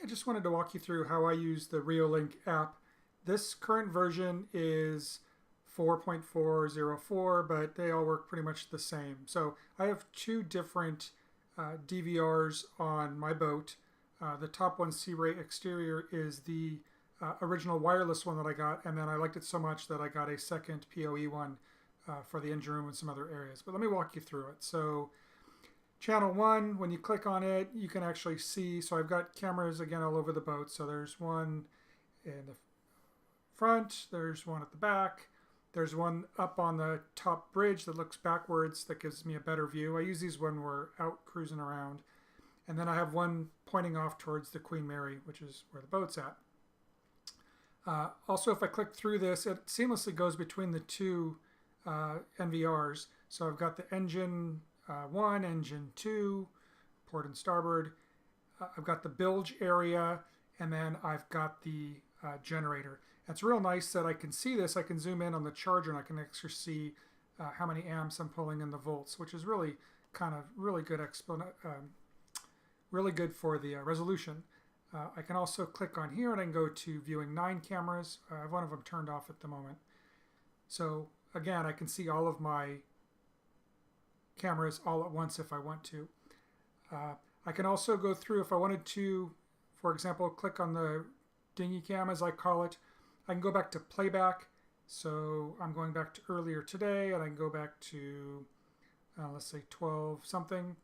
I just wanted to walk you through how I use the Reolink app. This current version is 4.404, but they all work pretty much the same. So I have two different DVRs on my boat. The top one, Sea Ray Exterior, is the original wireless one that I got, and then I liked it so much that I got a second PoE one for the engine room and some other areas. But let me walk you through it. So channel 1, when you click on it, you can actually see, so I've got cameras again all over the boat. So there's one in the front, there's one at the back, there's one up on the top bridge that looks backwards that gives me a better view. I use these when we're out cruising around. And then I have one pointing off towards the Queen Mary, which is where the boat's at. Also, if I click through this, it seamlessly goes between the two NVRs. So I've got the engine 1, engine 2, port and starboard. I've got the bilge area, and then I've got the generator. It's real nice that I can see this. I can zoom in on the charger, and I can actually see how many amps I'm pulling in the volts, which is really kind of really good really good for the resolution. I can also click on here and I can go to viewing 9 cameras. I have one of them turned off at the moment. So again, I can see all of my cameras all at once if I want to. I can also go through, if I wanted to, for example, click on the dinghy cam as I call it. I can go back to playback. So I'm going back to earlier today, and I can go back to, let's say 12 something.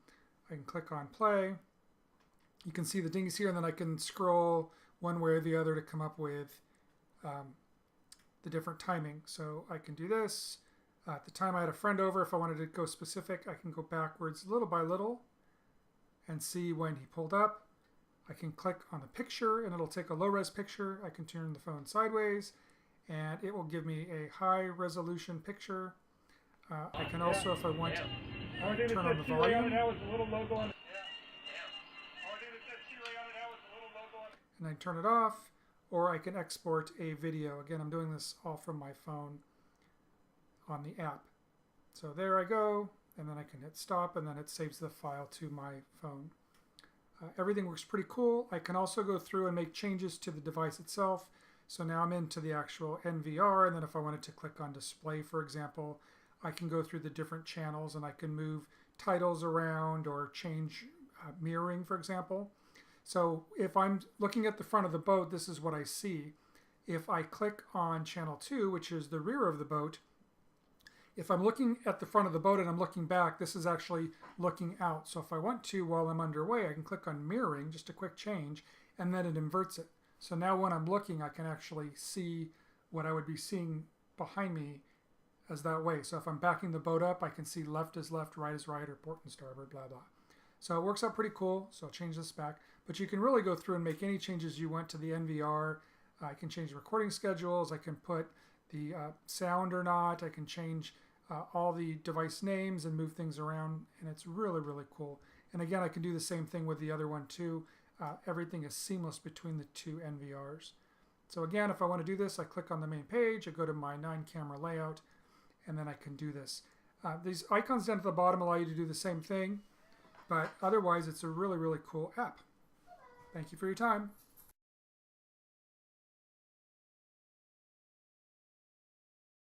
I can click on play. You can see the dinghies here, and then I can scroll one way or the other to come up with the different timing. So I can do this. At the time I had a friend over, if I wanted to go specific, I can go backwards little by little and see when he pulled up. I can click on the picture, and it'll take a low-res picture. I can turn the phone sideways, and it will give me a high-resolution picture. I can also, if I want to, turn on the volume. And I turn it off, or I can export a video. Again, I'm doing this all from my phone on the app. So there I go, and then I can hit stop, and then it saves the file to my phone. Everything works pretty cool. I can also go through and make changes to the device itself. So now I'm into the actual NVR, and then if I wanted to click on display, for example, I can go through the different channels, and I can move titles around or change mirroring, for example. So if I'm looking at the front of the boat, this is what I see. If I click on channel 2, which is the rear of the boat, if I'm looking at the front of the boat and I'm looking back, this is actually looking out. So if I want to, while I'm underway, I can click on mirroring, just a quick change, and then it inverts it. So now when I'm looking, I can actually see what I would be seeing behind me as that way. So if I'm backing the boat up, I can see left is left, right is right, or port and starboard, blah, blah. So it works out pretty cool. So I'll change this back. But you can really go through and make any changes you want to the NVR. I can change recording schedules. I can put the sound or not. I can change all the device names and move things around. And it's really, really cool. And again, I can do the same thing with the other one too. Everything is seamless between the two NVRs. So again, if I want to do this, I click on the main page. I go to my 9-camera layout, and then I can do this. These icons down at the bottom allow you to do the same thing. But otherwise, it's a really, really cool app. Thank you for your time.